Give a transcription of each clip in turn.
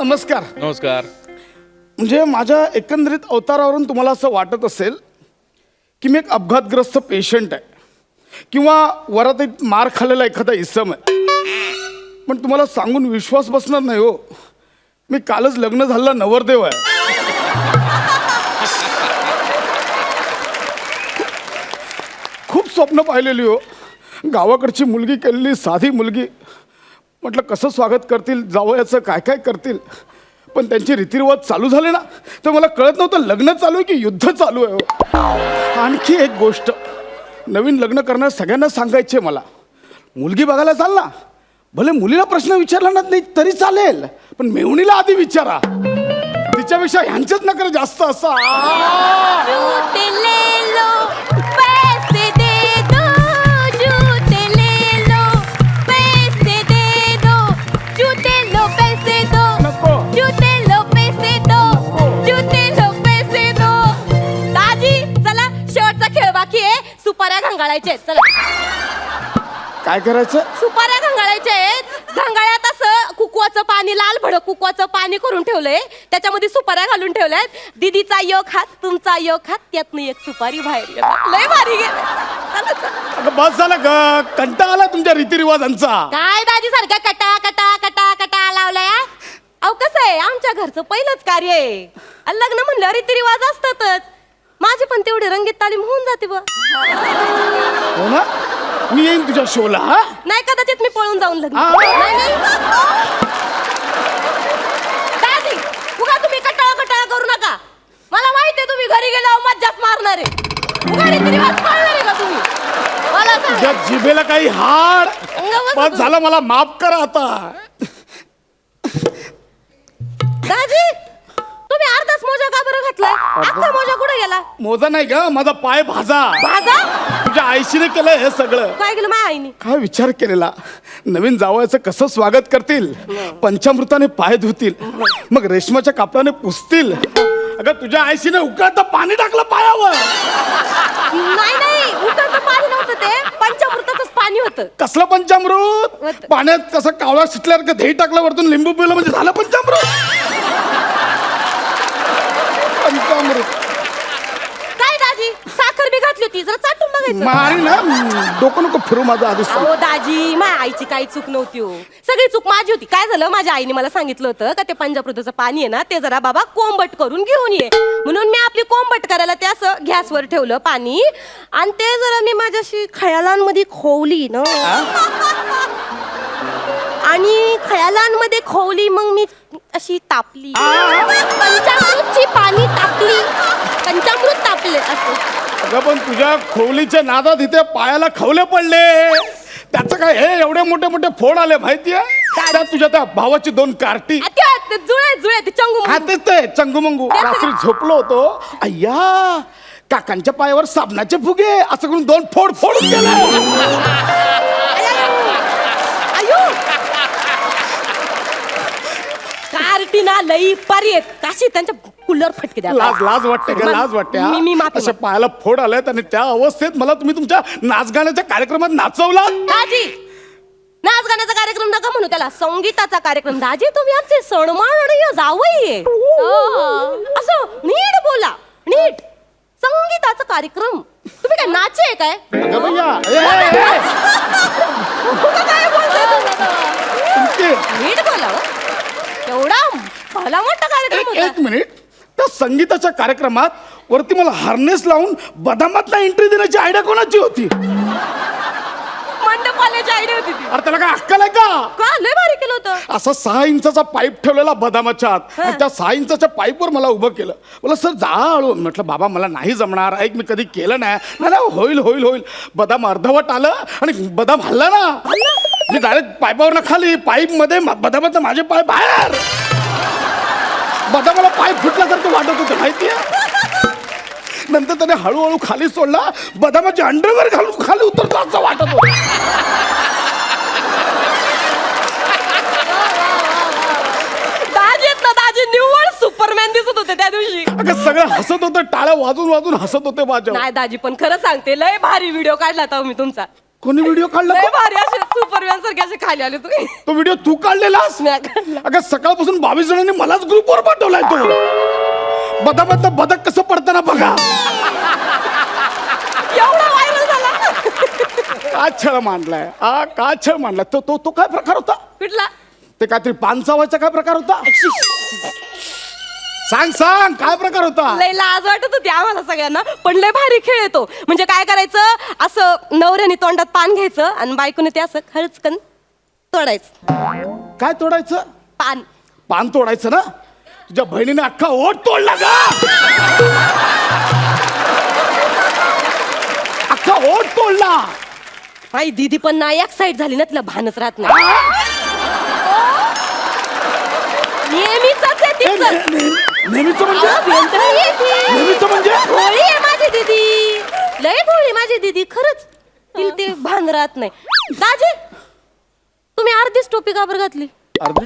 नमस्कार. नमस्कार. म्हणजे माझ्या एकंदरीत अवतारावरून तुम्हाला असं वाटत असेल की मी एक अपघातग्रस्त पेशंट आहे किंवा वरातीत मार खाल्लेला एखादा इसम आहे. पण तुम्हाला सांगून विश्वास बसणार नाही हो, मी कालच लग्न झालेला नवरदेव आहे. खूप स्वप्न पाहिलेली हो, गावाकडची मुलगी केलेली साधी मुलगी. म्हटलं कसं स्वागत करतील, जावयाचं काय काय करतील. पण त्यांचे रीतिरिवाज चालू झाले ना, तर मला कळत नव्हतं लग्न चालू आहे की युद्ध चालू आहे हो. आणखी एक गोष्ट, नवीन लग्न करणार सगळ्यांना सांगायचे मला, मुलगी बघायला चाल ना, भले मुलीला प्रश्न विचारला ना नाही तरी चालेल, पण मेहुणीला आधी विचारा. तिच्यापेक्षा ह्यांचेच नकर जास्त असा. सुपाऱ्या घंगाळायचे. चला काय करायचं? सुपाऱ्या घंगाळायचे. घंगाळ्यात असं कुकवाचं पाणी, लाल भडक कुकवाचं पाणी करून ठेवलंय, त्याच्यामध्ये सुपाऱ्या घालून ठेवल्यात. दीदीचा योग हात, तुमचा योग हात, त्यातनं एक सुपारी बाहेर गेला. लय भारी गेला. बस झालं ग, कंटाळा आला तुमच्या रीतिरिवाजांचा. काय दाजी सारखा कटा कटा कटा कटा लावलाय. अहो कसं आहे, आमच्या घरचं पहिलंच कार्य आहे. लग्न म्हणलं रीतिरिवाज असतातच. माझी पण तेवढी रंगीत तालीम होऊन जाते बा. हो ना, मी येईन तुझ्या शोला. हा नाही, कदाचित मी पळून जाऊन लग्न. आ. नाही दादी, उगा तुम्ही कटाळा कटाळा करू नका. मला माहिती आहे तुम्ही घरी गेल्यावर मज्जाच मारणार आहे. उगा रीतिरिवाज पाळणार आहे का तुम्ही? मला तुझ्या जिभेला काही हाड. बस झालं, मला माफ करा आता. दादी, तुम्ही अर्धाच मोजा का बरं घातलाय? अख्खा मोजा कुठे गेला? मोजा नाही ग, माझा पाय भाजा. भाजा? तुझ्या आईशीने केलं हे सगळं. काय केलं माझ्या आईने? काय विचार केलेला, नवीन जावयाचं कसं स्वागत करतील, पंचामृताने पाय धुतील, मग रेशमाच्या कापडाने पुसतील. अगं तुझ्या आईशीने उकळतं पाणी टाकलं पायावर. नाही नाही, उकळतं पाणी नव्हतं, ते पंचामृताचंच पाणी होतं. कसलं पंचामृत? पाण्यात कसं कावळा शिटल्यावर दही टाकलं, वरतून लिंबू पिलं म्हणजे झालं पंचामृत. पंचामृत काय दाजी, साखर बी घातली होती, जरा चाटून बघायचं. मारी ना, डोकं नको फिरू माझं आधीच. हो दाजी, माझ्या आईची काही चूक नव्हती हो, सगळी चूक माझी होती. काय झालं, माझ्या आईने मला सांगितलं होतं का ते पंचामृताचं पाणी आहे ना, ते जरा बाबा कोंबट करून घेऊन ये. म्हणून मी आपली कोंबट करायला ते असं गॅसवर ठेवलं पाणी, आणि ते जरा मी माझ्याशी खयालांमध्ये खोवली ना, आणि खयालांमध्ये खोवली, मग मी अशी तापली. पंचामृतची पाणी तापली, पंचामृत तापले असं. अगं पण तुझ्या खोवलीच्या नादात इथे पायाला खवले पडले. त्याचं काय, हे एवढे मोठे मोठे फोड आले माहितीये? त्यात तुझ्या त्या भावाची 2 कार्टी. जुळे जुळे ते चंगू. हा तेच ते चंगूमंगू. रात्री झोपलो होतो, अय्या काकांच्या पायावर साबणाचे फुगे असं करून 2 फोड फोडून गेले. कार्टीना लई पारी आहेत, काशी त्यांच्या कुलर फटके द्या. लाज वाटते का? लाज वाटते हा? मी माफी अशा पायाला फोड आलेत आणि त्या अवस्थेत मला तुम्ही तुमच्या नाच गाण्याच्या कार्यक्रमात नाचवला. दाजी, नाच गाण्याचा कार्यक्रम नका म्हणू त्याला, संगीताचा कार्यक्रम. दाजी, तुम्ही आमचे सणमाननीय जावई. असं नीट बोला, नीट. संगीताचा कार्यक्रम, तुम्ही काय नाचे आहे काय? अगं भैया, काय बोलताय तुमचे नीट बोला. एवढा भला मोठा कार्यक्रम होता. एक मिनिट, त्या संगीताच्या कार्यक्रमात वरती मला हार्नेस लावून बदामात एंट्री देण्याची आयडिया कोणाची होती? मंडपाल्याची आयडिया होती ती. अरे त्याला काय अक्कल आहे का? का लय भारी केलं होतं. असा 6 इंचाचा पाईप ठेवलेला बदामाच्या आत, आणि त्या 6 इंचाच्या पाईपवर मला उभं केलं. मला सर जा हळू. म्हटलं बाबा मला नाही जमणार, ऐक मी कधी केलं नाही. नाही होईल होईल होईल. बदाम अर्धवट आलं आणि बदाम हल्ला ना, मी डायरेक्ट पाईपावर खाली, पाईप मध्ये बदामात माझे पाय बाहेर. बदामाला पाईप फुटल्यासारखं वाटत होतं माहितीये. नंतर त्याने हळूहळू खाली सोडला, बदामाचे अंडरवेअर घालून खाली उतरतो असं वाटत होतं. दाजी निव्वळ सुपरमॅन दिसत होते त्या दिवशी. अगं सगळं हसत होतं, टाळ्या वाजून वाजून हसत होते माझ्या. नाही दाजी, पण खरं सांगते, लय भारी व्हिडिओ काढला होता मी तुमचा. कोणी व्हिडिओ काढला? लय भारी, असे सुपरमॅन सारखे असे खाली आले तुम्ही. तो व्हिडिओ तू काढलेलास? मी काढला. अगं सकाळपासून 22 जणांनी मलाच ग्रुपवर पाठवलाय तो. बदाबद्दल बदक कसं पडताना बघा. एवढा व्हायरल झाला. का छळ मांडलाय का छळ मांडलाय तो तो तो काय प्रकार होता? कुठला? ते काहीतरी पान चावायचा काय प्रकार होता? सांग काय प्रकार होता? लय लाज वाटत होती आम्हाला सगळ्यांना, पण लय भारी खेळ येतो. म्हणजे काय करायचं, असं नवऱ्याने तोंडात पान घ्यायचं आणि बायकोने ते असं खरचकन तोडायचं. काय तोडायचं? पान. पान तोडायचं ना? तुझ्या बहिणीने अख्खा ओठ तोडला का? अख्खा ओठ तोडला. माझी दीदी पण ना एक साईड झाली ना, तिला भानच राहत नाही. नेहमीच आहे तिचं. नेहमीच म्हणजे? नेहमीच म्हणजे? भोळी आहे माझी दीदी, लय भोळी माझी दीदी, खरंच तिला ते भान राहत नाही. दाजी, तुम्ही अर्धीच टोपी का बरं घातली? अर्धी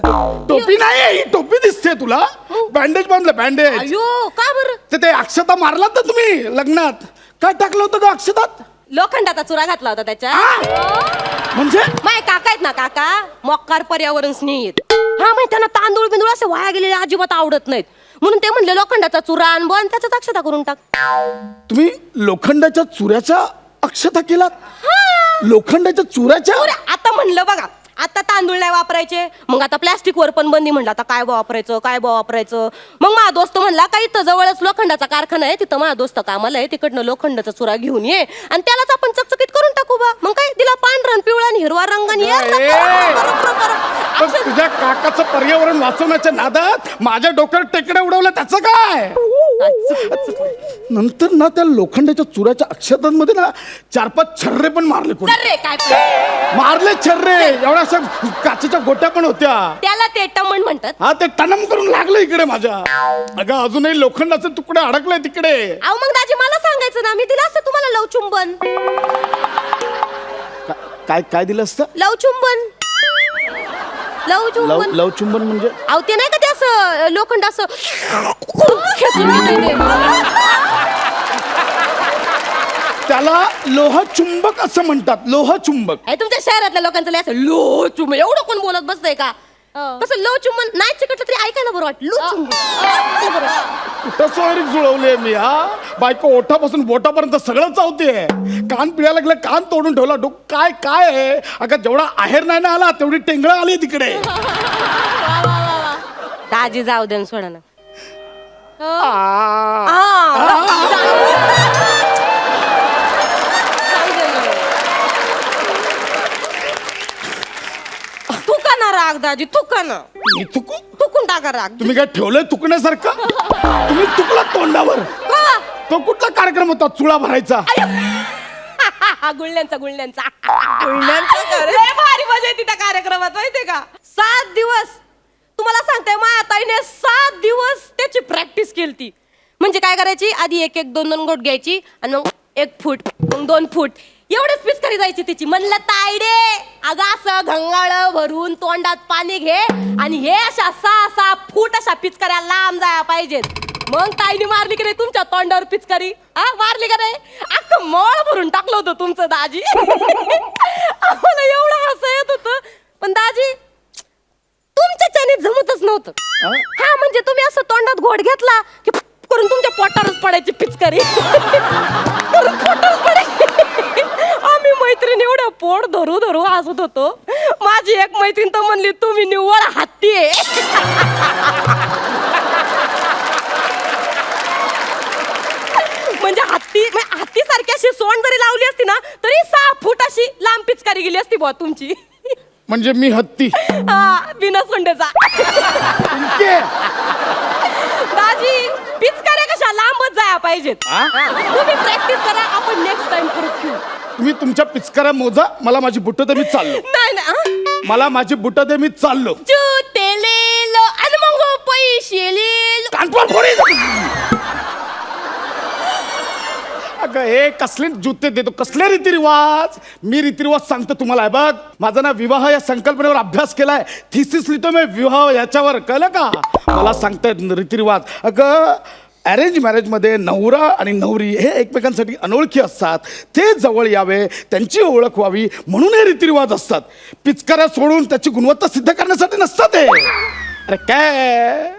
टोपी नाही, ही टोपी दिसते तुला. बँडेज बांधलं, बँडेज. अयो, का बरं? ते अक्षता मारलात ना तुम्ही लग्नात. काय टाकलं होतं का अक्षतात? लोखंडाचा चुरा घातला होता त्याच्या. म्हणजे माय काका आहेत ना, काका मक्कार पर्यावरण स्नेही आहेत. हा माहिती त्यांना तांदूळ बिंदूळ असे वाया गेलेले अजिबात आवडत नाहीत, म्हणून ते म्हणले लोखंडाचा चुरा आण बन, त्याच्यात अक्षता करून टाक. तुम्ही लोखंडाच्या चुऱ्याच्या अक्षता केलात? लोखंडाच्या चुऱ्याच्या? आता म्हणलं बघा, आता तांदूळ नाही वापरायचे, मग आता प्लॅस्टिक वर पण बंदी. म्हणलं आता काय वापरायचं, काय वापरायचं. मग माझा दोस्त म्हणला काही इथं जवळच लोखंडाचा कारखाना आहे, तिथं माझा दोस्त कामाला आहे, तिकडनं लोखंडाचा चुरा घेऊन ये आणि त्यालाच आपण चकचकीत करून टाकू बा. मग काय दिला पांढरा पिवळा आणि हिरवा रंग आणि पण तुझ्या काकाचं पर्यावरण वाचवण्याच्या नादात माझ्या डोक्यावर टेकड्या उडवल्या, त्याचं काय? नंतर ना त्या लोखंडाच्या चुऱ्याच्या अक्षतांमध्ये ना 4-5 छर्रे पण मारले. कोणी काय मारले छर्रे? एवढ्या अशा काचेच्या गोट्या पण होत्या. त्याला ते टमण म्हणतात. हा, ते टनम करून लागलं इकडे माझ्या. अगं अजूनही लोखंडाचे तुकडे अडकले तिकडे. अहो मग दाजी मला सांगायचं ना, मी दिलं असतं तुम्हाला लवचुंबन. काय काय दिलं असतं? लवचुंबन. लवचुंबन. लवचुंबन म्हणजे? अहो ते नाही का ते असं लोखंड असं खेचून घेतंय ते. त्याला लोहचुंबक असं म्हणतात. लोहचुंबक. हे तुमच्या शहरातल्या लोकांचं लय असं लो चुंब, एवढं कोण बोलत बसतंय का? कसं लो चुंबन नाही चिकटलं तरी ऐकायला बरं वाटतं. लो चुंबन. कुठं सोयरीक जुळवले मी. बायको ओठापासून बोटापर्यंत सगळं चावते. कान पिळायला लागलं, कान तोडून ठेवला. काय काय आहे? अगं जेवढा आहेर नाही ना आला तेवढी टेंगळं आली तिकडे. दाजी जाऊ दे सोडा ना. थुका ना राग दाजी, थुका ना. मी थुकू? थुकून टाका राग. तुम्ही काय ठेवलंय थुकण्यासारखं? तुम्ही थुकला तोंडावर. का? तो कुठला कार्यक्रम होता चुळा भरायचा? गुळण्यांचा लय भारी मजा येते त्या कार्यक्रमात, माहितीये का? 7 दिवस तुम्हाला सांगते, माझ्या ताईने 7 दिवस त्याची प्रॅक्टिस केली. म्हणजे काय करायची, आधी 1-1, 2-2 गोट घ्यायची आणि मग 1 फूट, मग 2 फूट एवढेच पिचकारी जायची तिची. म्हणलं तायडे अगं असं घंगाळ भरून तोंडात पाणी घे आणि हे अशा 6-6 फूट अशा पिचकाऱ्या लांब जाया पाहिजेत. मग ताईने मारली की नाही तुमच्या तोंडावर पिचकारी? मारली का नाही? अख्खं मळ भरून टाकलं होतं तुमचं दाजी. आम्हाला एवढं हसं येत होतं, पण दाजी तुमच्याच्याने जमतच नव्हतं. हा म्हणजे तुम्ही असं तोंडात घोट घेतला की करून तुमच्या पोटावरच पडायची पिचकारी. करून पोटावर पडायची. आम्ही मैत्रीण एवढ्या पोट धरू धरू हसत होतो. माझी एक मैत्रीण तर म्हणली तुम्ही निव्वळ हत्ती आहे. म्हणजे हत्ती सारखी अशी सोंड जरी लावली असती ना तरी 6 फूट अशी लांब पिचकारी गेली असती बुवा तुमची. म्हणजे मी हत्ती? बिना सोंडेचा. दाजी पिचकाऱ्या कशा लांबच जाया पाहिजेत. तुम्ही प्रॅक्टिस करा, आपण नेक्स्ट टाइम परत घेऊ. तुम्ही तुमच्या पिचकाऱ्या मोजा, मला माझी बुट्ट दे, मी चाललो. नाही मला माझी बुट्ट दे, मी चाललो. जुते लेलो आणि मग पैसे लेलो. कानपूर फोडी. अगं हे कसले जुते देतो, कसले रीतिरिवाज? मी रीतिरिवाज सांगतो तुम्हाला. आहे बघ, माझा ना विवाह या संकल्पनेवर अभ्यास केलाय, थिसिस लिहितो मी विवाह याच्यावर, कळलं का? मला सांगतायत रीतिरिवाज. अगं अरेंज मॅरेजमध्ये नवरा आणि नवरी हे एकमेकांसाठी अनोळखी असतात. ते जवळ यावे, त्यांची ओळख व्हावी म्हणून हे रीतिरिवाज असतात. पिचकाऱ्या सोडून त्याची गुणवत्ता सिद्ध करण्यासाठी नसतात हे. अरे काय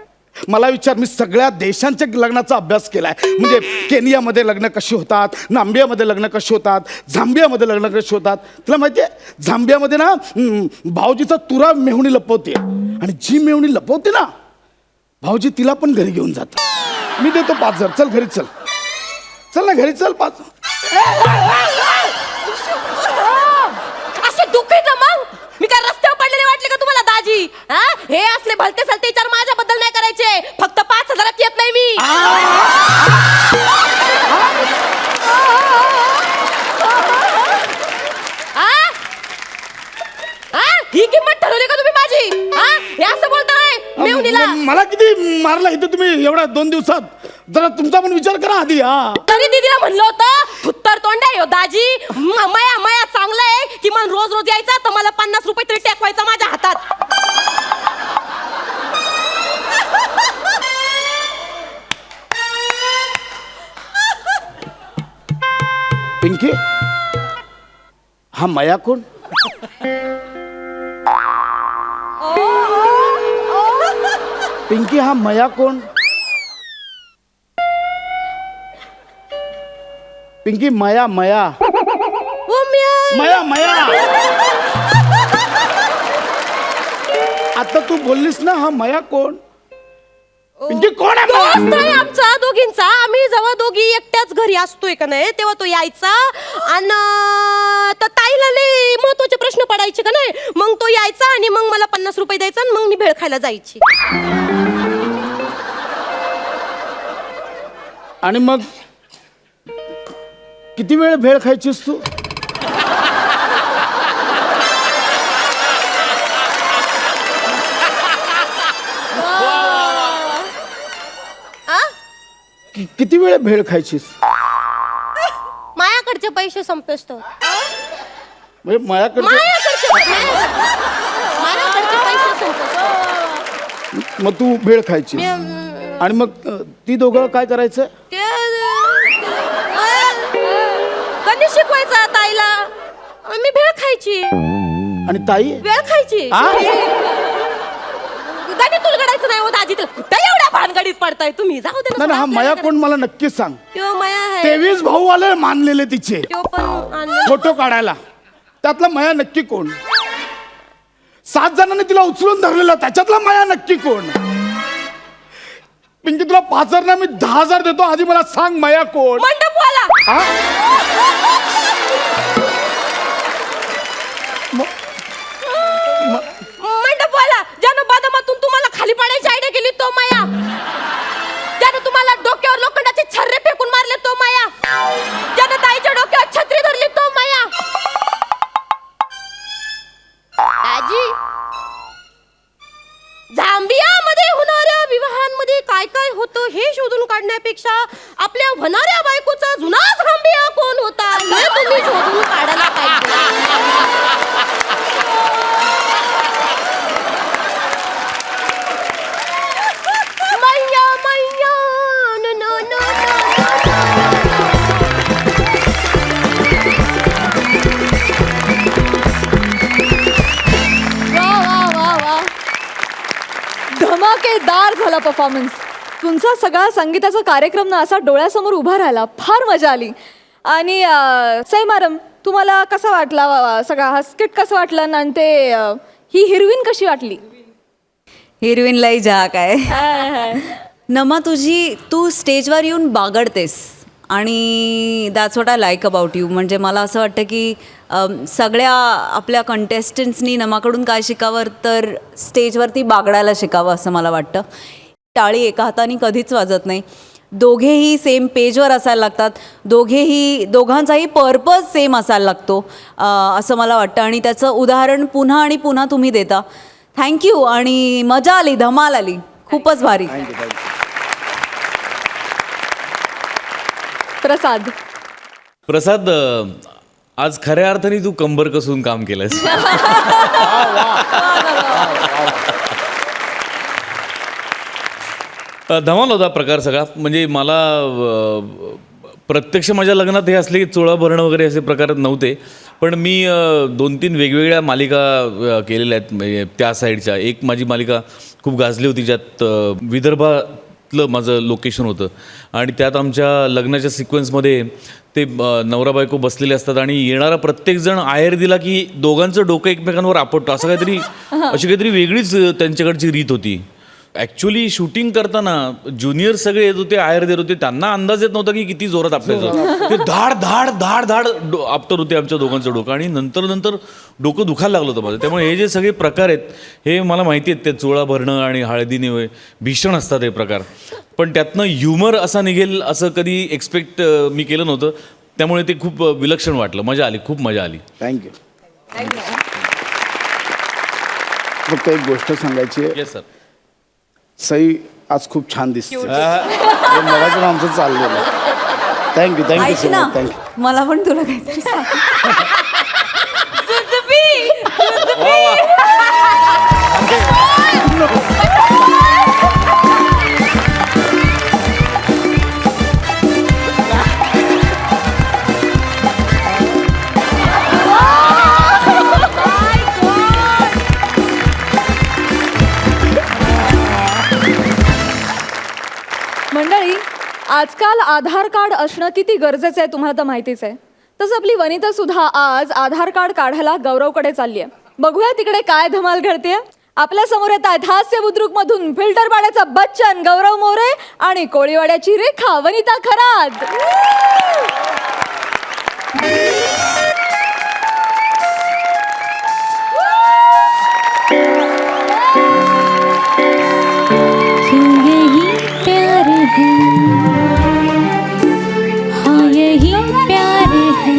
मला विचार, मी सगळ्या देशांच्या लग्नाचा अभ्यास केलाय. म्हणजे केनियामध्ये लग्न कशी होतात, नांबियामध्ये लग्न कशी होतात, झांबियामध्ये लग्न कशी होतात. तुला माहिती आहे झांबियामध्ये ना भाऊजीचा तुरा मेहुणी लपवते आणि जी मेहुणी लपवते ना भाऊजी तिला पण घरी घेऊन जातात. मी देतो 5,000. चल घरी चल. चल ना घरी चल 5. असे दुःख आहे का मग? मी काय रस्त्यावर पडलेले वाटले का तुम्हाला दाजी? हा? हे असले भलते सलते विचार माझ्याबद्दल नाही करायचे. फक्त 5,000 येत नाही मी. ही किंमत ठरवली का तुम्ही माझी? हा? हे असं बोलताय मेहुणीला? मला किती मारला इथे तुम्ही एवढ्या 2 दिवसात. जरा तुमचा पण विचार करा आधी. तरी दीदीला म्हणलं होतं थुत्तर तोंड आहे हो दाजी. मया मया चांगलं आहे की मन रोज रोज यायचा तर मला 50 रुपये तरी टेकवायचा माझ्या हातात. पिंकी हा मया कोण? पिंकी हा मया कोण? पिंकी मया मया ओ म्या. मया मया. आता तू बोललीस ना हा मया कोण? पिंकी कोण आहे मया? दोस्त आहे आमचा दोघींचा. आम्ही जेव्हा दोघी एकट्याच घरी असतोय का नाही तेव्हा तो यायचा आणि तर ताईला लय महत्वाचे प्रश्न पडायचे का नाही मग तो यायचा आणि मग मला 50 रुपये द्यायचा आणि मग मी भेळ खायला जायची. आणि मग किती वेळ भेळ खायचीस तू? किती वेळ भेळ खायचीस? मायाकडचे पैसे संपेस तो. म्हणजे मायाकडे मायाकडचे पैसे संपेस. मग तू भेळ खायची आणि मग ती दोघं काय करायचं? ते गणित शिकवायचा ताईला मी भेळ खायची आणि ताई वेळ खायची. गणित उलगडायचं नाही हो दाजी. कुठं एवढ्या भानगडीत पडताय तुम्ही? जाऊ दे नाही हा मया कोण मला नक्की सांग. त्यो माया आहे. 23 भाऊ आले मानलेले तिचे त्यो पण आणलं. फोटो काढायला. त्यातला मया नक्की कोण? 7 जणांनी तिला उचलून धरलेला त्याच्यातला मया नक्की कोण? पिंकी तुला 5,000 ना मी 10,000 देतो. आधी मला सांग मया कोण? मंडपवाला. मंडपवाला ज्यानं बदामातून तुम्हाला खाली पाडायची आयडिया केली तो माया. ज्यानं तुम्हाला डोक्यावर लोखंडाचे छर्रे फेकून मारले तो माया. ज्यानं ताईच्या डोक्यावर छत्री धरली तो माया. दाजी झांबियामध्ये होणाऱ्या विवाहांमध्ये काय काय होतं हे शोधून काढण्यापेक्षा आपल्या होणाऱ्या बायकोचा जुना झांबिया कोण होता हे तुम्ही शोधून काढायला पाहिजे. मैया मैया नो नो नो धमाकेदार झाला परफॉर्मन्स तुमचा. सगळा संगीताचा कार्यक्रम ना असा डोळ्यासमोर उभा राहिला. फार मजा आली. आणि सई मॅडम तुम्हाला कसा वाटला सगळा हा स्किट? कसं वाटलं? आणि ते ही हिरोईन कशी वाटली? हिरोईनलाही जा काय नमा तू स्टेजवर येऊन बागडतेस आणि that's what I like about you. म्हणजे मला असं वाटतं की सगळ्या आपल्या कंटेस्टंट्सनी नमाकडून काय शिकावं तर स्टेजवरती बागडायला शिकावं असं मला वाटतं. टाळी एका हाताने कधीच वाजत नाही. दोघेही सेम पेजवर असायला लागतात. दोघांचाही पर्पज सेम असायला लागतो असं मला वाटतं. आणि त्याचं उदाहरण पुन्हा आणि पुन्हा तुम्ही देता. थँक्यू. आणि मजा आली, धमाल आली, खूपच भारी. प्रसाद आज खऱ्या अर्थाने तू कंबर कसून काम केलंस. धमाल होता प्रकार सगळा. म्हणजे मला प्रत्यक्ष माझ्या लग्नात हे असले की चोळा भरणं वगैरे असे प्रकार नव्हते. पण मी 2-3 वेगवेगळ्या मालिका केलेल्या आहेत. म्हणजे त्या साईडच्या एक माझी मालिका खूप गाजली होती, ज्यात विदर्भातलं माझं लोकेशन होतं. आणि त्यात आमच्या लग्नाच्या सिक्वेन्समध्ये ते नवरा बायको बसलेले असतात आणि येणारा प्रत्येकजण आहेर दिला की दोघांचं डोकं एकमेकांवर आपटतं, असं काहीतरी अशी काहीतरी वेगळीच त्यांच्याकडची रीत होती. ॲक्च्युली शूटिंग करताना ज्युनियर सगळे येत होते, आहेर देत होते, त्यांना अंदाज येत नव्हता की किती जोरात आपटायचं. ते धाड धाड धाड धाड आपटत होते आमच्या दोघांचं डोकं. आणि नंतर नंतर डोकं दुखायला लागलं होतं माझं. त्यामुळे हे जे सगळे प्रकार आहेत हे मला माहिती आहेत. ते चोळा भरणं आणि हळदीने भीषण असतात हे प्रकार. पण त्यातनं ह्युमर असा निघेल असं कधी एक्सपेक्ट मी केलं नव्हतं. त्यामुळे ते खूप विलक्षण वाटलं. मजा आली, खूप मजा आली. थँक्यू. फक्त एक गोष्ट सांगायची आहे. Yes sir. सई आज खूप छान दिसते. मगाचं आमचं चाललेलं. थँक्यू थँक्यू ऐक सो ना, मच. थँक्यू. मला पण तुला काहीतरी सांग. मंडळी, आजकाल आधार कार्ड असणं किती गरजेचं आहे तुम्हाला तर माहितीच आहे. तसं आपली वनिता सुद्धा आज आधार कार्ड काढायला गौरवकडे चालली आहे. बघूया तिकडे काय धमाल घडते. आपल्या समोर येत आहेत हास्य बुद्रुक मधून फिल्टरवाड्याचा बच्चन गौरव मोरे आणि कोळीवाड्याची रेखा वनिता खरात. यही प्यार है,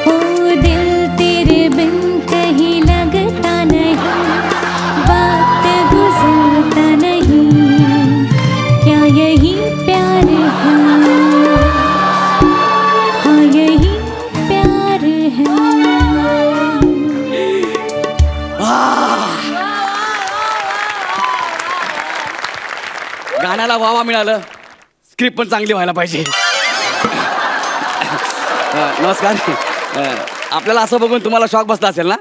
ओ दिल तेरे बिन कहीं लगता नहीं, वक्त गुजरता नहीं, क्या यही प्यार है, हाँ यही प्यार है. गाण्याला वावा मिळालं, स्क्रिप्ट पण चांगली व्हायला पाहिजे. नमस्कार. आपल्याला असं बघून तुम्हाला शॉक बसला असेल ना?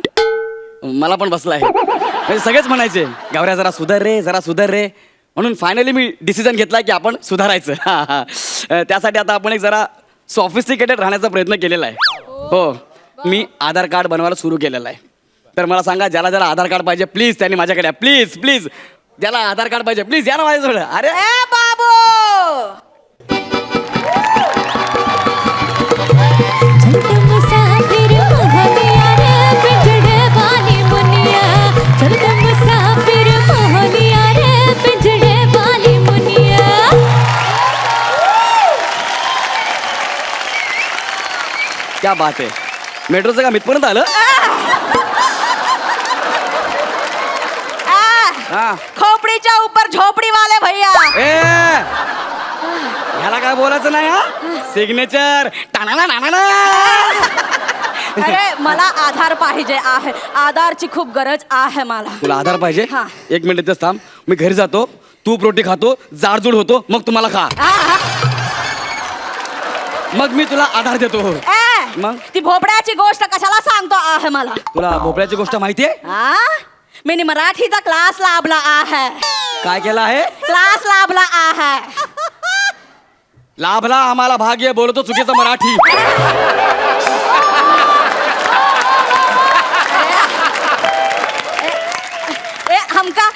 मला पण बसला आहे. म्हणजे सगळेच म्हणायचे गौऱ्या जरा सुधार रे, जरा सुधार रे. म्हणून फायनली मी डिसिजन घेतला की आपण सुधारायचं. त्यासाठी आता आपण एक जरा सॉफिस्टिकेटेड राहण्याचा प्रयत्न केलेला आहे. हो, मी आधार कार्ड बनवायला सुरू केलेलं आहे. तर मला सांगा, ज्याला ज्याला आधार कार्ड पाहिजे प्लीज त्यांनी माझ्याकडे या. प्लीज प्लीज, ज्याला आधार कार्ड पाहिजे प्लीज या ना माझ्याजवळ. अरे बाबू, चल तुम मुसाफिर मोहनिया रे पिंजड़े वाली मुनिया, चल तुम मुसाफिर मोहनिया रे पिंजड़े वाली मुनिया. क्या बात आहे. मेट्रोचं काम इथपर्यंत आलं. हा. खोपडीच्या ऊपर झोपडी वाले भैया. ए, ह्याला काय बोलायचं नाही. हा, सिग्नेचर टाणा नाना. अरे मला आधार पाहिजे आहे, आधारची खूप गरज आहे मला. तुला आधार पाहिजे? हा. 1 मिनिट इथंच थांब. मी घरी जातो, तू रोटी खातो, जाडजूड होतो, मग तुम्हाला खा. मग मी तुला आधार देतो. मग? ती भोपड्याची गोष्ट कशाला सांगतो आहे मला? तुला भोपळ्याची गोष्ट माहितीये? मी मराठीचा क्लास लाभला आहे. काय केलं आहे? क्लास लाभला आहे. लाभला आम्हाला भाग्य, बोलतो चुकीचं मराठी. हमका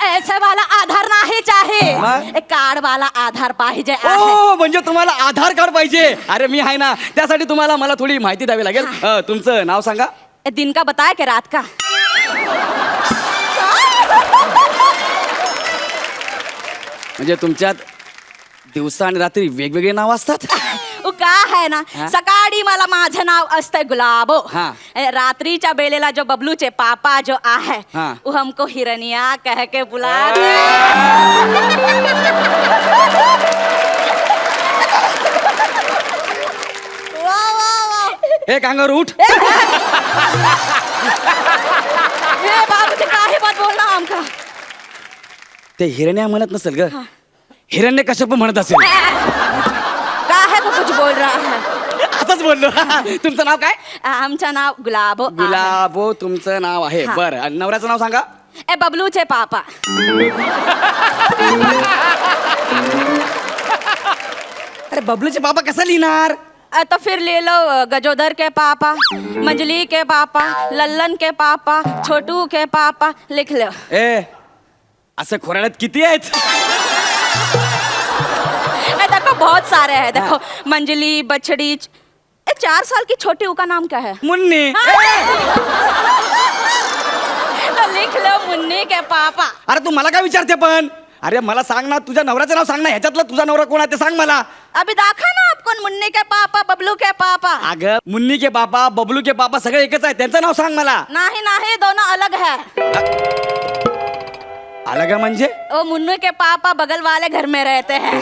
ऐसे वाला आधार नाही चाहे, कार्ड वाला आधार पाहिजे आहे. ओ, म्हणजे तुम्हाला आधार कार्ड पाहिजे. अरे मी आहे ना, त्यासाठी तुम्हाला मला थोडी माहिती द्यावी लागेल. तुमचं नाव सांगा. दिन का बताया की रात का? म्हणजे तुमच्यात दिवसा आणि रात्री वेगवेगळे नाव असतात? का है ना, सकाळी मला माझं नाव असतंय गुलाबो. हाँ. रात्रीच्या बेलेला जो बबलूचे पापा जो आहे, हाँ. वो हमको हिरनिया कह के बुला. हे कांगारू उठ. बाबूजी काही बात बोलना हमका. ते हिरण्या म्हणत नसेल ग, हिरण्य कश्यप म्हणत असेल. का है तो कुछ बोल रहा है. असंच बोललो. तुमचं नाव काय? आमचं नाव गुलाबो. गुलाबो तुमचं नाव आहे. बरं आणि नवऱ्याचं नाव सांगा. ए बबलूचे पापा. अरे बबलूचे बाबा कसं लिहिणार? तो फिर ले लो गजोदर के पापा, मंजली के पापा, लल्लन के पापा, छोटू के पापा, लिख लो. ए असं खोराड्यात किती आहेत? देखो बहुत सारे हैं. देखो मंजली, बछड़ी. 4 साल की छोटी का नाम क्या है? मुन्नी. तो लिख लो मुन्नी के पापा. अरे तू मला काय विचारते पण? अरे मला सांग ना, तुझ्या नवऱ्याचं नाव सांग ना. ह्याच्यातलं तुझा नवरा कोण आहे ते सांग मला. अभी दाखा ना आप कौन. मुन्नी के पापा, बबलू के पापा. अगं मुन्नी के पापा, बबलू के पापा सगळे एकच आहे. त्यांचं नाव सांग मला. नहीं नहीं, दोनों अलग है. अलग आहे म्हणजे? वो मुन्नू के पापा बगल वाले घर में रहते हैं.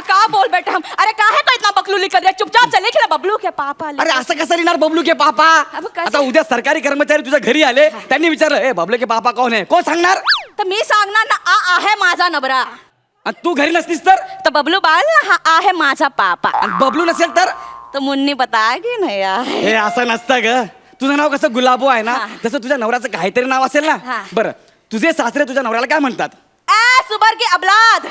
का बोल बेटा हम. अरे काहे को इतना बकलूली कर रहे? चुपचाप से लिख ले बबलू के पापा. अरे असं कसं लिहिणार बबलू के पापा? अब कसं? आता उद्या सरकारी कर्मचारी तुझ्या घरी आले, त्यांनी विचारलं ए बबलू के पापा कोण आहे? कोण सांगणार? तर मी सांगणार ना, आ आहे माझा नवरा. आणि तू घरी नसतीस तर? तर बबलू बाल ना, हा आहे माझा पापा. आणि बबलू नसेल तर? तो मुन्नी बताएगी नाही यार. हे असं नसतं ग. तुझं नाव कसं गुलाबो आहे ना, तसं तुझ्या नवऱ्याचं काहीतरी नाव असेल ना. हा. बरं तुझे सासरे तुझ्या नवऱ्याला काय म्हणतात? सुबर की अबलाद.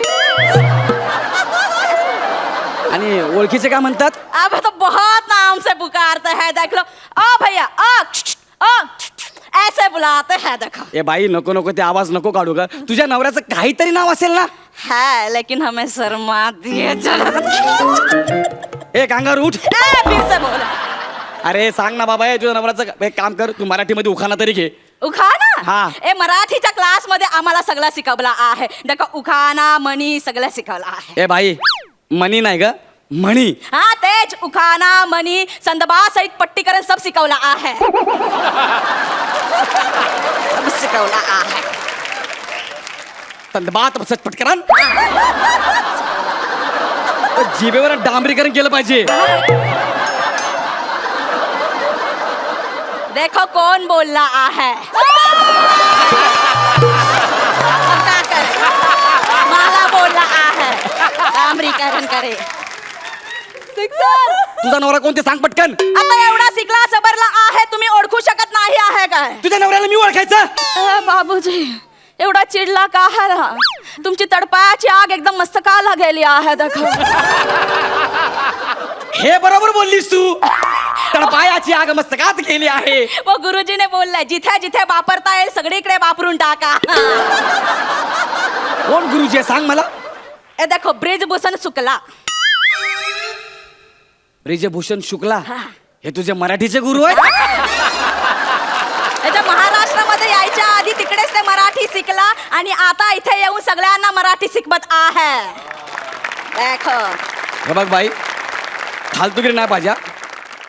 आणि ओळखीचे काय म्हणतात? अब तो बहुत नाम से पुकारते हैं. देख लो ओ भैया, ओ ऐसे बुलाते हैं. देखो ए बाई नको नको ते आवाज नको काढू ग. तुझ्या नवऱ्याचं काहीतरी नाव असेल ना. है, लेकिन हमें शर्मा दिए. ए कांगार उठ. फिर से बोला. अरे सांग ना बाबा, तुझ्या नवऱ्याचं एक काम कर, तू मराठीमध्ये उखाणा तरी घे. उखाणा. हा. ए मराठीच्या क्लास मध्ये आम्हाला सगळं शिकवला आहे. देखो उखाणा, मणी सगळं शिकवलं आहे. ए बाई मणी नाही ग, म्हणी. हा तेच उखाणा, मणी, संदबा सहित पट्टीकरण सब शिकवलं आहे. सब शिकवलं आहे. तंदबात पटकरण. जिभेवर डांबरीकरण केलं पाहिजे. देखो कौन बोल रहा है. अब क्या करे? माला बोल रहा है. डांबरीकरण करे. तुझा नवरा कोणते सांग पटकन. आता एवढा शिकला सबरला आहे, तुम्ही ओळखू शकत नाही आहे काय? तुझ्या नवऱ्याला मी ओळखायचं? बाबूजी एवढा चिडला का आहे ना? तुमची तडपायाची आग एकदम मस्तकाला गेली आहे. देखो हे बरोबर बोललीस तू. तळपायाची आग मस्तकात गेली आहे. वो गुरुजीने बोललाय, जिथे जिथे वापरता येईल सगळीकडे वापरून टाका. कोण गुरुजी आहे सांग मला. ए देखो ब्रिजभूषण शुक्ला. ब्रिजभूषण शुक्ला हे तुझे मराठीचे गुरु आहेत? त्याच्या महाराष्ट्रामध्ये यायच्या आधी तिकडेच ते मराठी शिकला आणि आता इथे येऊन सगळ्यांना मराठी शिकवत आहे. देखो हे बघ बाई, फालतूगिरी नाही पाहिजे.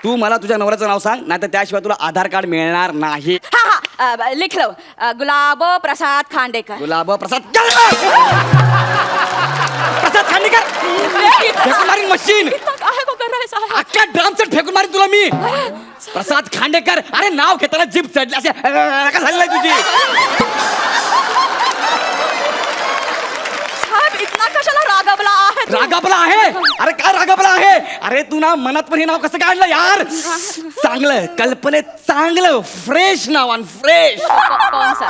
तू मला तुझ्या नवऱ्याचं नाव सांग, नाही तर त्याशिवाय तुला आधार कार्ड मिळणार नाही. हा लिख लो. गुलाबो प्रसाद खांडेकर. गुलाब प्रसाद प्रसाद खांडेकर. फेकून मारीन मशीन. काहे को कर रहा है साहब? अख्ख्या ड्रामचं फेकून मारीन तुला मी. प्रसाद खांडेकर. अरे नाव घेताना जीभ चढली असे का झाली तुझी? साहेब इतना कशाला रागावला आहे तू? रागापला आहे? अरे काय रागापला आहे? अरे तू ना मनात पण हे नाव कसं काढलं यार? चांगलं कल्पनेत चांगलं फ्रेश नाव आणि फ्रेश. कौन सा?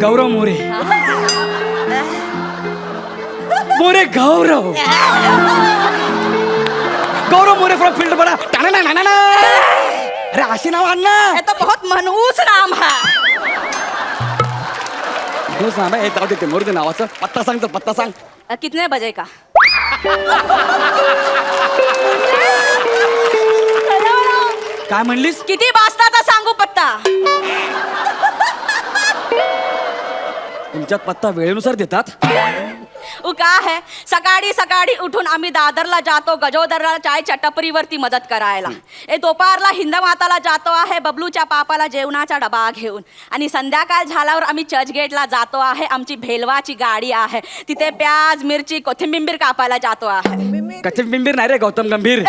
गौरव मोरे. मोरे गौरव. गौरव मोरे फ्रॉम फील्ड बडा. अरे अशी नाव आण ना. ये तो बहुत मनहूस नाम है. तू सांग हे जाऊ दे, मोरू दे नावाचं. पत्ता सांग तर पत्ता सांग. कितने बजे का? काय म्हणलीस? किती वाजताचा सांगू पत्ता? तुमच्यात पत्ता वेळेनुसार देतात? का है सकाळी सकाळी उठून आम्ही दादरला जातो गजोदरला चायच्या टपरीवरती मदत करायला. दुपारला हिंदमाताला जातो आहे बबलूच्या पापाला जेवणाचा डबा घेऊन. आणि संध्याकाळ झाल्यावर आम्ही चर्चगेटला जातो आहे. आमची भेलवाची गाडी आहे, तिथे प्याज मिरची कोथिंबीर कापायला जातो आहे. कथित बिंबीर नाही रे, गौतम गंभीर.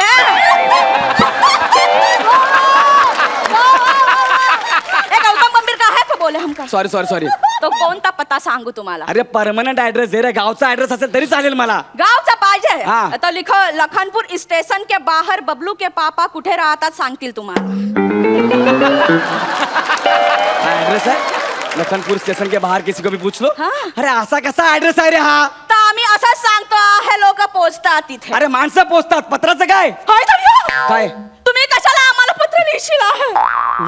का सॉरी सॉरी सॉरी. तो कोणता पत्ता सांगू तुम्हाला अरे परमनंट ऍड्रेस दे रे, गावचा ऍड्रेस असेल तरी चालेल मला. गावचा पाहिजे हा. तो लिखो लखनपूर स्टेशन के बाहर बबलू के पापा कुठे राहतात सांगतील तुम्हाला. ऍड्रेस आहे लखनपुर स्टेशन के बाहर, किसी को भी पूछ लो. हाँ. अरे असा कसा ऍड्रेस आहे रे हा? तर आम्ही असंच सांगतो आहे लोक पोचतात तिथे. अरे माणसं पोचतात, पत्राचं काय? होय तर काय? तुम्ही कशाला आम्हाला पत्र लिहिशील आहे?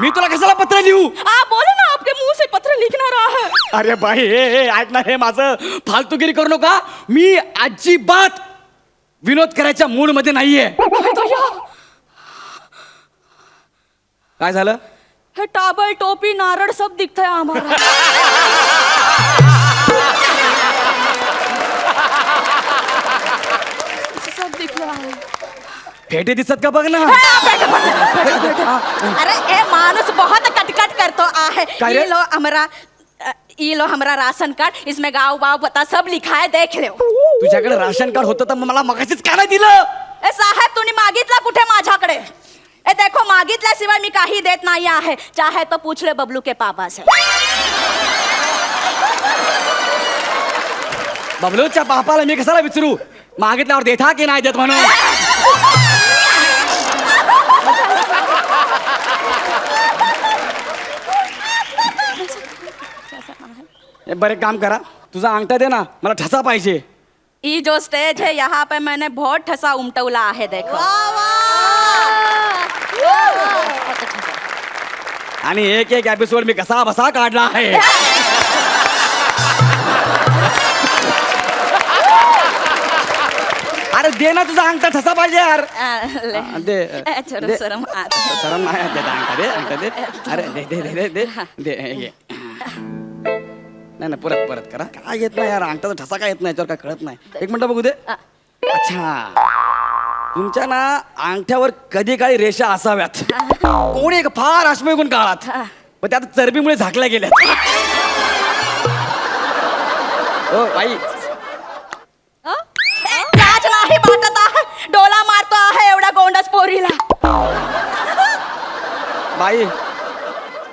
मी तुला कशाला पत्र लिहू? बोले ना आपके मुंह से पत्र लिखणार आहे. अरे बाई हे ऐक ना, हे माझं फालतूगिरी करू नका. मी अजिबात विनोद करायच्या मूड मध्ये नाहीये. काय झालं? हे टाबल टोपी नारळ सब दिखतंय आम्हाला. सब दिखलं आहे. फेटे दिसत का बघ ना. अरे ए माणूस बहुत कटकट करतो आहे. काय रे? ये लो हमारा राशन कार्ड, इसमें गाँव वाव पता सब लिखा है, देख लो. तुझ्याकडे राशन कार्ड होतं तर मला मगाशीच का नाही दिलं? ए साहेब तुम्ही मागितला कुठे माझ्याकडे? ए देखो मागितल्याशिवाय मी काही देत नाही आहे. चाहे तो पूछ ले बबलू के पापा से. बबलूच्या बापाला मी कशाला विचारू मागितल्यावर देता की नाही देत म्हणून? हे बरं काम करा, तुझा अंगठा दे ना, मला ठसा पाहिजे. ये जो स्टेज है यहाँ पे मैंने बहुत ठसा उमटवला आहे देखो. आणि एक एक एपिसोड मी कसा बसा काढला आहे. अरे दे ना, तुझा अंगठा ठसा पाहिजे यार. दे दे. शरम शरम नाही दे, अंगठा दे, अंगठा दे. अरे दे दे दे दे दे दे घे. नाही नाही, परत परत करा. काय येत नाही यार, अंगठाचा ठसा काय येत नाही, याच्यावर काय कळत नाही. एक मिनिट बघू दे. अच्छा, तुमच्या ना अंगठ्यावर कधी काळी रेषा असाव्यात. कोणी एक फार अश्मयुगून काळात, पण त्यात चरबीमुळे झाकल्या गेल्या. हो बाई, लाज नाही वाटत आहे? डोला मारतो आहे एवढा गोंडस पोरीला. बाई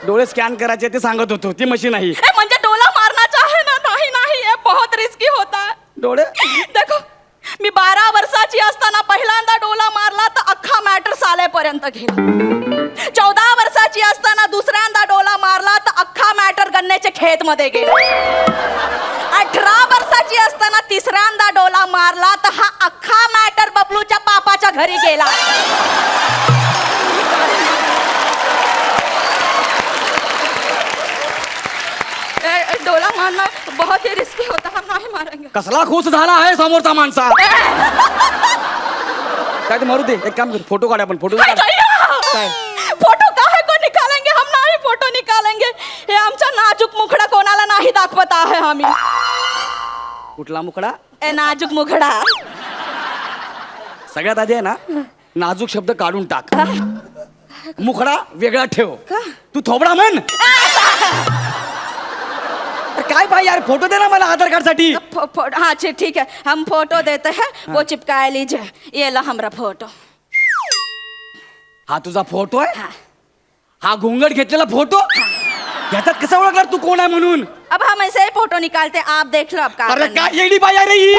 डोळे स्कॅन करायचे ते सांगत होतो, ती मशीन आहे. म्हणजे डोला मारण्याचा आहे ना? नाही नाही, हे बहुत रिस्की होता. डोळे देखो मी 12 वर्षाची असताना पहिल्यांदा डोला मारला तर अख्खा मॅटर सालेपर्यंत गेला. 14 वर्षाची असताना दुसऱ्यांदा डोला मारला तर अख्खा मॅटर गन्न्याच्या खेत मध्ये गेला. 18 वर्षाची असताना तिसऱ्यांदा डोला मारला तर हा अख्खा मॅटर बबलूच्या पापाच्या घरी गेला. डोला मारना बहुत ही रिस्की होता, हम नहीं मारेंगे. कसला खुश झाला आहे समोरचा माणसा. काय ते मारू दे, एक काम कर, फोटो काढ आपण. फोटो काढ. काय? फोटो काहे को निकालेंगे, हम नाही फोटो निकालेंगे. हे आमचा नाजूक मुखडा कोणाला नाही दाखवत आहे आम्ही. कुठला मुकडा? ए नाजूक मुखडा. सगळ्यात आधी आहे ना, नाजूक शब्द काढून टाक. मुखडा वेगळा ठेव. तू थोबडा म्हण. अरे काय पाहिजे यार, फोटो दे ना मला आधार कार्ड साठी. हाँ ठीक है, हम फोटो देते हैं, वो चिपका लीजिए. ये लो हमारा फोटो. हा तुझा फोटो आहे? हाँ. हा घुंगट घेतलेला फोटो? याच्यात कसं ओळखणार तू कोण आहे म्हणून? अब हम ऐसे ही फोटो निकालते, आप देख लो. अब का अरे काय येडी बाई अरे ही.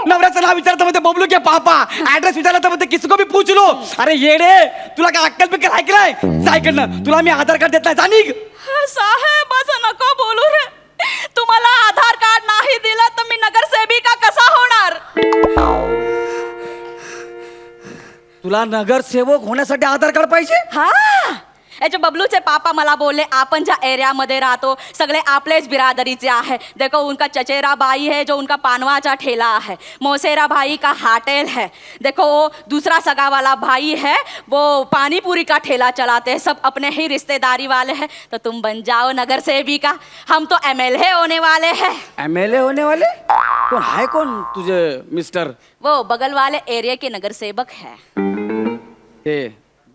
नवऱ्याचं नाव विचारतं म्हणते बबलू के पापा, ऍड्रेस विचारलं तर म्हणते किसको भी पूछ लो. अरे येडे, तुला काय अक्कल बिक्कल ऐकलाय? सायकडनं तुला मी आधार कार्ड देत नाही, जाणीक. साहेब असं नको बोलू रे. तुम्हाला आधार कार्ड नाही दिलं तर मी नगरसेविका कसा होणार? तुला नगरसेवक होण्यासाठी आधार कार्ड पाहिजे? हा, याचे बबलूचे पापा मला बोलले आपण ज्या एरियामध्ये राहतो सगळे आपलेच बिरादरीचे आहे. देखो उनका चचेरा भाई है जो उनका पानवाचा ठेला है, मौसेरा भाई का होटल है, देखो दूसरा सगा वाला भाई है वो पानी पूरी का ठेला चलाते हैं, सब अपने ही रिश्तेदारी वाले हैं. तो तुम बन जाओ नगर सेविका, हम तो MLA होने वाले हैं. MLA होने वाले? कोण आहे कोण तुझे मिस्टर? वो बगल वाले एरिया के नगर सेवक है. ते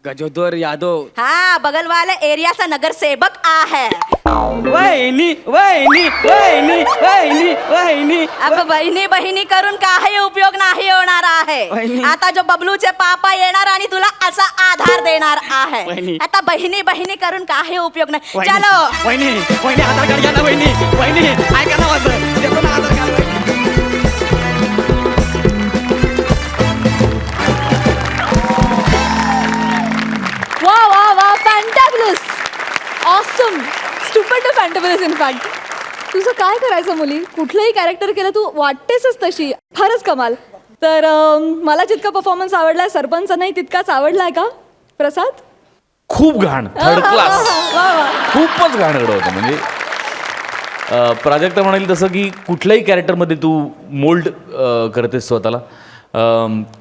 गजोदर यादव. हाँ बगल वाले एरिया से नगर सेवक आ है. वहिनी वहिनी वहिनी वहिनी वहिनी. अब बहिणी बहिणी करून काही उपयोग नाही होणार आहे. वहिनी. आता जो बबलूचे पापा येणार आणि तुला असा आधार देणार आहे. वहिनी. आता बहिणी बहिणी करून काही उपयोग नाही. वहिनी, चलो वहिनी वहिनी आधार कार्ड घ्या ना वहिनी. वहिनी ऐका ना माझं, देतो ना आधार कार्ड. वा वा वा फॅन्टॅब्युलस ऑसम स्टुपिड फॅन्टॅब्युलस इन फॅक्ट. तुझं काय करायचं मुली, कुठलंही कॅरेक्टर केलं तू वाटतेसच तशी, फारच कमाल. तर मला जितका परफॉर्मन्स आवडलाय सरपंचांनाही तितकाच आवडलाय का प्रसाद? खूप घाण, थर्ड क्लास, वा वा. खूपच घाणगडं होतं. म्हणजे प्राजक्ता म्हणाली तसं की कुठल्याही कॅरेक्टरमध्ये तू मोल्ड करतेस स्वतःला.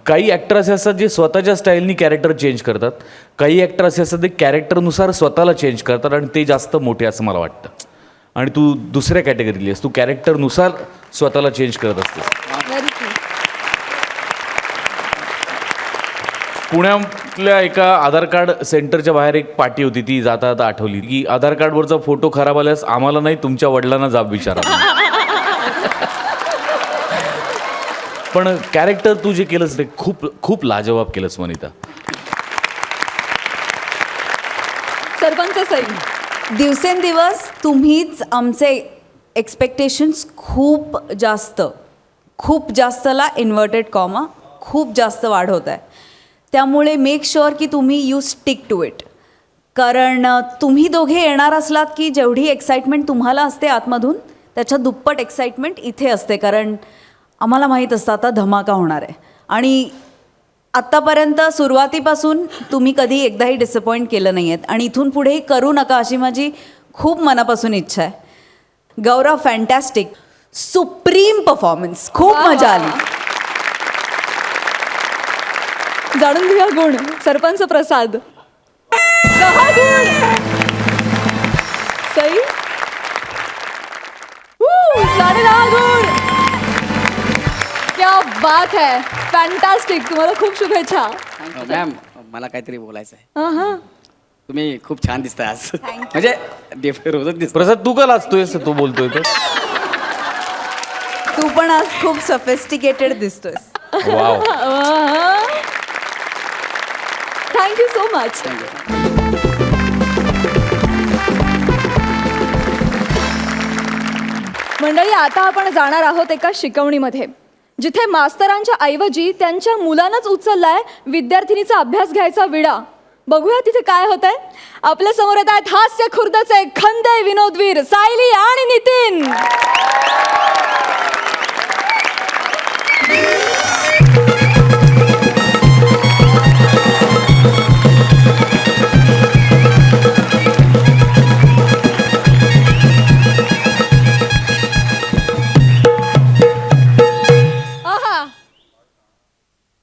काही ॲक्टर असे असतात जे स्वतःच्या स्टाईलनी कॅरेक्टर चेंज करतात, काही ॲक्टर असे असतात ते कॅरेक्टरनुसार स्वतःला चेंज करतात आणि ते जास्त मोठे असं मला वाटतं. आणि तू दुसऱ्या कॅटेगरीली आहेस, तू कॅरेक्टरनुसार स्वतःला चेंज करत असतेस. Very true. पुण्यातल्या एका आधार कार्ड सेंटरच्या बाहेर एक पाटी होती, ती जाता जाता आठवली की आधार कार्डवरचा फोटो खराब आल्यास आम्हाला नाही तुमच्या वडिलांना जाब विचारा. पण कॅरेक्टर तू जे केलंस ते खूप खूप लाजवाब केलंस वनिता. सरपंच सई. दिवसेंदिवस तुम्हीच आमचे एक्सपेक्टेशन्स खूप जास्तला इन्व्हर्टेड कॉमा खूप जास्त वाढवत आहे. त्यामुळे मेक शुअर की तुम्ही यू स्टिक टू इट. कारण तुम्ही दोघे येणार असलात की जेवढी एक्साइटमेंट तुम्हाला असते आतमधून त्याच्या दुप्पट एक्साइटमेंट इथे असते. कारण आम्हाला माहीत असतं आता धमाका होणार आहे. आणि आत्तापर्यंत सुरुवातीपासून तुम्ही कधी एकदाही डिसअपॉइंट केलं नाही आहेत आणि इथून पुढेही करू नका अशी माझी खूप मनापासून इच्छा आहे. गौरव फॅन्टॅस्टिक, सुप्रीम परफॉर्मन्स, खूप मजा आली. जाणून घेऊया गुण. सरपंच प्रसाद 10 गुण. सई 10.5 गुण. क्या बात है, फॅन्टास्टिक. तुम्हाला खूप शुभेच्छा. मॅम मला काहीतरी बोलायचं आहे. हा. तुम्ही खूप छान दिसताय आज. म्हणजे रोजच दिसत. प्रसाद तू का लाजतोय तू बोलतोय तर? तू पण आज खूप सफिस्टिकेटेड दिसतोयस. वाव. Thank you so much. मंडळी, आता आपण जाणार आहोत एका शिकवणीमध्ये, जिथे मास्तरांच्या ऐवजी त्यांच्या मुलांनाच उचललाय विद्यार्थिनीचा अभ्यास घ्यायचा विडा. बघूया तिथे काय होत आहे. आपल्या समोर येत आहेत हास्य खुर्दचे खंदे विनोदवीर सायली आणि नितीन.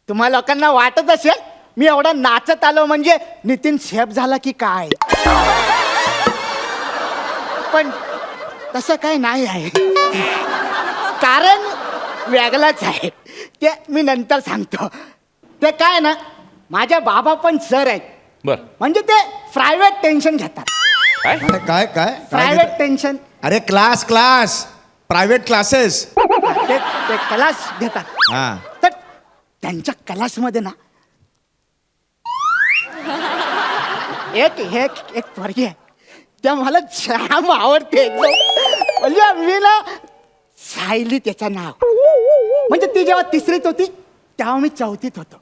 तुम्हा लोकांना वाटत असेल मी एवढा नाचत आलो म्हणजे नितीन शेफ झाला की काय, पण तसं काय नाही आहे. कारण वेगळंच आहे, ते मी नंतर सांगतो. ते काय ना, माझ्या बाबा पण सर आहेत. बर. म्हणजे ते प्रायव्हेट टेन्शन घेतात. काय काय प्रायव्हेट टेन्शन. अरे क्लास प्रायव्हेट क्लासेस. ते क्लास घेतात. हा. तर त्यांच्या क्लासमध्ये ना एक पोरगी आहे, त्या मला जाम आवडते एकदम. म्हणजे मी ना सायली त्याचं नाव. म्हणजे ती जेव्हा 3रीत होती तेव्हा मी 4थीत होतो.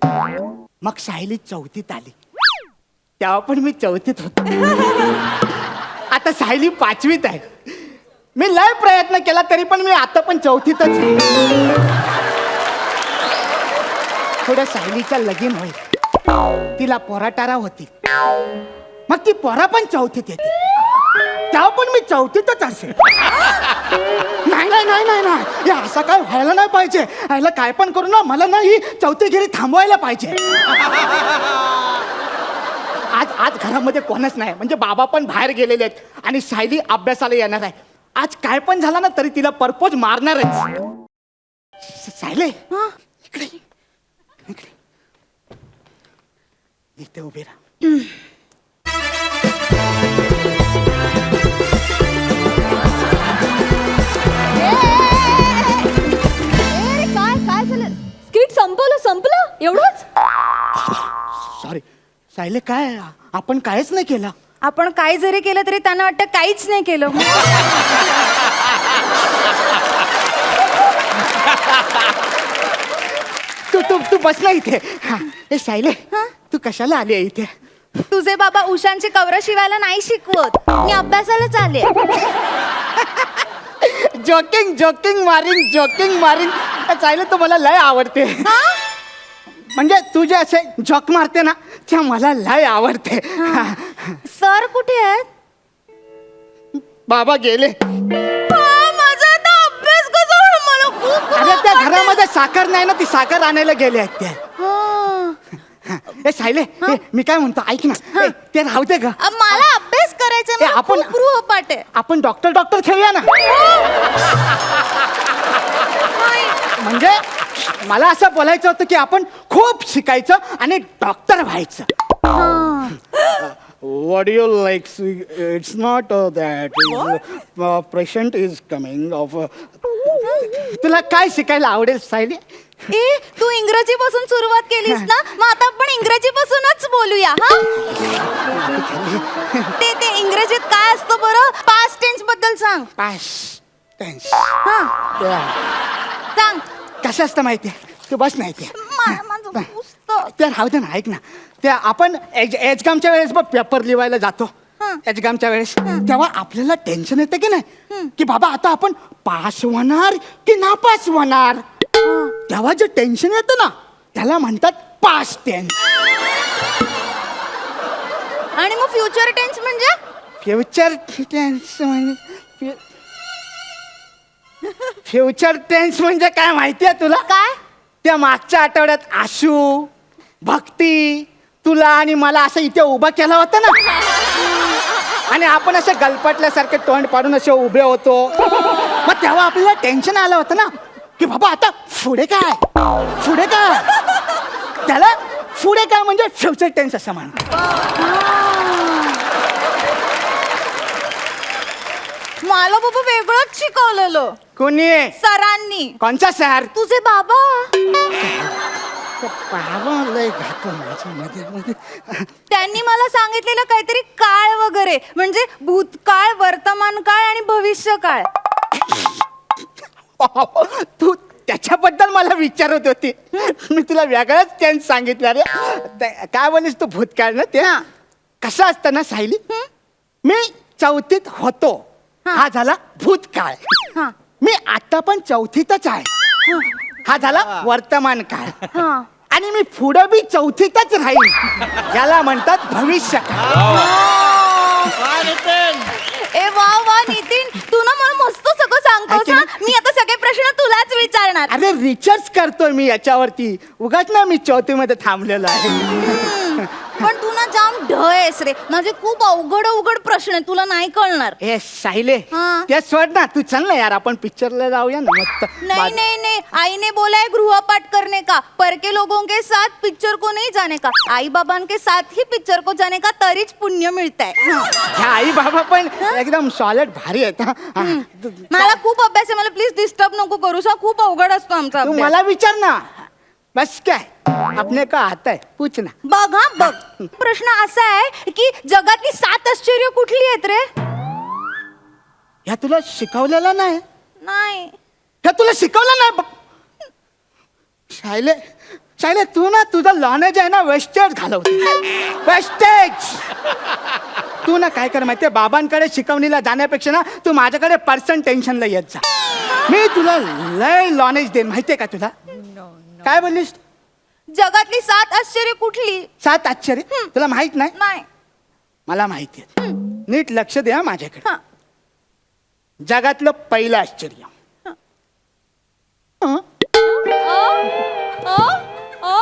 मग सायली 4थीत आली तेव्हा पण मी 4थीत होतो. आता सायली 5वीत आहे. मी लय प्रयत्न केला तरी पण मी आता पण 4थीतच आहे. थोड्या सायलीचं लगीन होईल, तिला पोराटारा होती. मग ती पोरा पण 4थीत येते, तेव्हा पण मी 4थीतच असेल. नाही नाही नाही नाही नाही, हे असं काय व्हायला नाही पाहिजे. ह्याला काय पण करू ना, मला ना ही 4थीगिरी थांबवायला पाहिजे. आज घरामध्ये कोणच नाही, म्हणजे बाबा पण बाहेर गेलेले आहेत आणि सायली अभ्यासाला येणार आहे. आज काय पण झालं ना तरी तिला परपोज मारणारच. सायले इकडे इथे उभे राहा. काय काय झालं स्किट संपलं एवढंच सॉरी सायले, काय आपण कायच नाही केलं. आपण काय जरी केलं तरी त्यांना वाटतं काहीच नाही केलं. तू तू तू बसला इथे. हा, ए सायले, तू कशाला आली आहे इथे? तुझे बाबा उशांची कवरं शिवायला नाही शिकवत, मी अभ्यासालाच आले. जोकिंग मारिंग सायले, तू मला लय आवडते. म्हणजे तू जे असे जॉक मारते ना, त्या मला लय आवडते. सर कुठे आहेत? बाबा गेले. माझा आता अभ्यास कसा होणार? मला खूप अरे त्या घरामध्ये साखर नाही ना, ती साखर आणायला गेले आहेत त्या. ए सायले, ए, मी काय म्हणतो ऐक ना. ए, ते राहू दे ग. मला अभ्यास करायचा ए, आपण- गृहपाठ आहे. आपण डॉक्टर खेळूया ना. म्हणजे मला असं बोलायचं होतं की आपण खूप शिकायचं आणि डॉक्टर व्हायचं. What you like? It's not that patient is coming of. तुला काय शिकायला आवडेल सायली? ए तू इंग्रजी पासून सुरुवात केलीस ना, मग आता आपण इंग्रजी पासूनच बोलूया. ते ते इंग्रजीत काय असतं बरं? पास्ट टेन्स बद्दल सांग. Past tense. सांग. कसं असतं माहितीये? तू बस नाही ते. माझं पुस्तक. ते राहू दे ना, ऐक ना. ते आपण एक्झामच्या वेळेस बघ पेपर लिहायला जातो. एक्झामच्या वेळेस तेव्हा आपल्याला टेन्शन येतं की नाही, की बाबा आता आपण पास होणार की नापास होणार. तेव्हा जे टेन्शन येतं ना, त्याला म्हणतात पास्ट टेन्स. आणि मग फ्युचर टेन्स म्हणजे? फ्युचर टेन्स म्हणजे फ्युचर टेन्स म्हणजे काय माहितीये तुला? काय? त्या मागच्या आठवड्यात आशू, भक्ती, तुला आणि मला असं इथे उभं केलं होतं ना, आणि आपण असे गलपटल्यासारखे तोंड पाडून असे उभे होतो. मग तेव्हा आपल्याला टेन्शन आलं होतं ना, की बाबा आता पुढे काय. त्याला पुढे काय म्हणजे फ्युचर टेन्स असं म्हणतात. मला बाबा वेगळंच शिकवलेलं कोणी? सरांनी. कोणचा सर? तुझे बाबा. बाबा लय घातो माझ्या मध्ये. त्यांनी मला सांगितलेलं काहीतरी काळ वगैरे, म्हणजे भूतकाळ, वर्तमान काळ आणि भविष्य काळ. तू त्याच्याबद्दल मला विचारत होती, मी तुला वेगळंच टेन्स सांगितलं रे. काय बोलीस तू? भूतकाळ ना. ते कसं असतं ना सायली, मी 4थीत होतो, हा झाला भूतकाळ. मी आता पण 4थीतच आहे, हा झाला वर्तमान काळ. आणि मी पुढे बी 4थीतच राहील, याला म्हणतात भविष्य काळ. ए वा वा नितीन, तू ना मला मस्त सगळं सांगतोस ना. मी आता सगळे प्रश्न तुलाच विचारणार. अरे रिसर्च करतोय मी याच्यावरती, उगाच ना मी 4थीमध्ये थांबलेलो आहे. पण तू ना जाम ढ आहेस रे. माझे खूप अवघड प्रश्न आहे, तुला नाही कळणार. ए सायले, हाँ. ते सोड ना, तू चल ना यार, आपण पिक्चरला जाऊया ना मस्त. नहीं नहीं नहीं, आई ने बोला है गृहपाठ करने का, पर के लोगों के साथ पिक्चर को नहीं जाने का, आई बाबा के साथ ही पिक्चर को जाने का, तरीच पुण्य मिळत आहे. ह्या आई बाबा पण एकदम सॉलिड भारी आहेत. हा. मला खूप अभ्यास आहे, मला प्लीज डिस्टर्ब नको करू. खूप अवघड असतो आमचा तू अभ्यास. मला विचार ना, बस काय आपने का आता है पूछ ना. बघ हा बघ, प्रश्न असा आहे की जगातली 7 आश्चर्य कुठली आहेत रे? ह्या तुला शिकवलेलं नाही? नाही. ह्या तुला शिकवलं नाही? शायले शायले, तू ना तुझं नॉलेज आहे ना वेस्टेज घालवते, वेस्टेज. तू ना काय कर माहितीये, बाबांकडे शिकवणीला जाण्यापेक्षा ना तू माझ्याकडे पर्सन टेन्शनला येत जा. मी तुला लय नॉलेज देईन, माहितीये का तुला? काय बोललीस? जगातली 7 आश्चर्य कुठली? 7 आश्चर्य तुला माहित नाही? नाही. मला माहिती आहे. नीट लक्ष द्या माझ्याकडे. हा. जगातलं पहिलं आश्चर्य,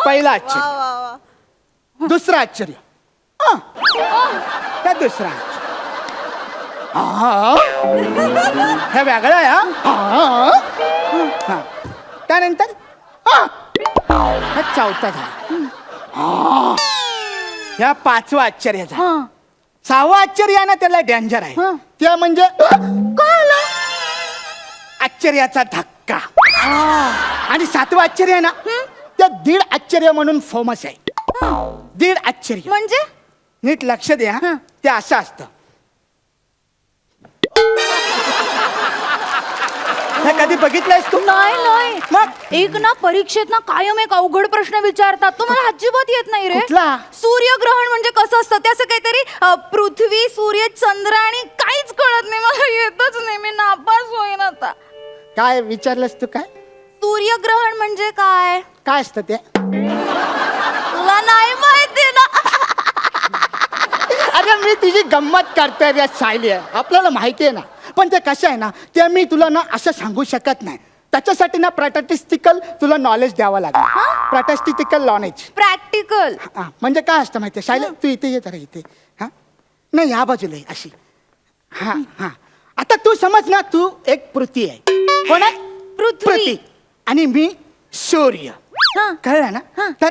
पहिलं आश्चर्य. दुसरं आश्चर्य, काय दुसरं आश्चर्य? हे वेगळं आहे. हा. त्यानंतर हा चौथा झाला. ह्या 5वं आश्चर्य झालं. हा 6वं आश्चर्य आहे ना त्याला डेंजर आहे. हा. त्या म्हणजे काय आश्चर्याचा धक्का. आणि 7वं आश्चर्य आहे ना त्या 1.5 आश्चर्य म्हणून फेमस आहे. 1.5 आश्चर्य म्हणजे नीट लक्ष द्या. ते असं असतं. हे कधी बघितलंयस तू? नाही मग एक ना परीक्षेत ना कायम एक अवघड प्रश्न विचारतात तो मला अजिबात येत नाही रे. कुठला? सूर्यग्रहण म्हणजे कसं असतं ते असं काहीतरी पृथ्वी सूर्य चंद्र आणि काहीच कळत नाही मला येतच नाही मी नापास होईन आता. काय विचारलंस तू? काय सूर्यग्रहण म्हणजे काय काय असतं ते? तुला नाही माहिती ना. अरे मी तुझी गंमत करतोय रे सायली. आपल्याला माहिती आहे ना. पण ते कसं आहे ना ते मी तुला ना असं सांगू शकत नाही. त्याच्यासाठी ना प्रॅक्टिकल तुला नॉलेज द्यावं लागेल. Practical knowledge. प्रॅक्टिकल म्हणजे काय असतं माहिती आहे सायली? तू इथे ये जरा इथे. हा नाही ह्या बाजूला ये अशी. हा हा आता तू समज ना तू एक पृथ्वी आहे. कोण आहे? पृथ्वी. आणि मी सूर्य. हा. कळलं ना? तर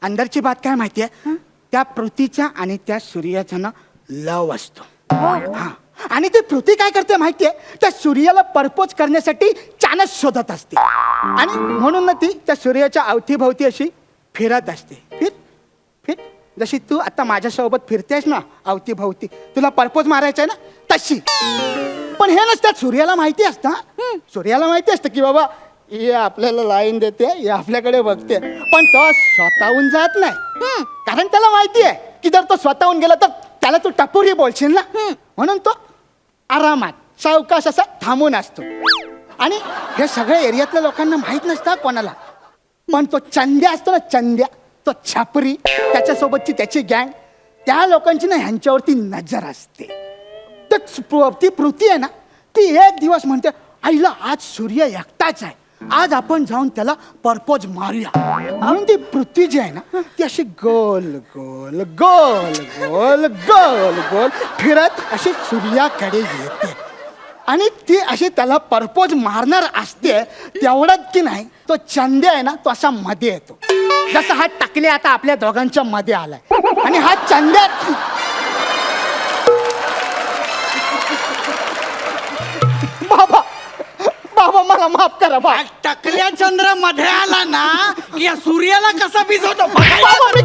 अंदरची बात काय माहिती आहे? त्या पृथ्वीच्या आणि त्या सूर्याचा ना लव असतो. हा आणि ती पृथ्वी काय करते माहितीये? त्या सूर्याला परपोज करण्यासाठी चानस शोधत असते. आणि म्हणून ना ती त्या सूर्याच्या अवतीभोवती अशी फिरत असते. फिर फिर जशी तू आता माझ्यासोबत फिरतेस ना अवतीभोवती. तुला परपोज मारायचा आहे ना तशी. पण हे नसतं सूर्याला माहिती असतं. सूर्याला माहिती असतं की बाबा हे आपल्याला लाईन देते हे आपल्याकडे बघते. पण तो स्वतःहून जात नाही. कारण त्याला माहिती आहे की जर तो स्वतःहून गेला तर त्याला तू टपोरी बोलशील ना. म्हणून तो आरामात सावकाश असा थांबून असतो. आणि हे सगळ्या एरियातल्या लोकांना माहीत नसतं कोणाला. पण तो चंद्या असतो ना चंद्या तो छापरी त्याच्यासोबतची त्याची गँग त्या लोकांची ना ह्यांच्यावरती नजर असते. तर ती पृथ्वी आहे ना ती एक दिवस म्हणते आईला आज सूर्य एकटाच आहे. आज आपण जाऊन त्याला परपोज मारूया. म्हणून ती पृथ्वी जी आहे ना ती अशी गोल गोल गोल गोल गोल गोल फिरत अशी सूर्याकडे येते. आणि ती अशी त्याला परपोज मारणार असते. तेवढ्यात की नाही तो चंद्या आहे ना तो असा मध्ये येतो. जसा हा टाकले आता आपल्या दोघांच्या मध्ये आलाय. आणि हा चंद्या बाबा बाबा मला माफ करा. टकल्या चंद्र मध्ये आला ना की या सूर्याला कसा भिजवतो बाबा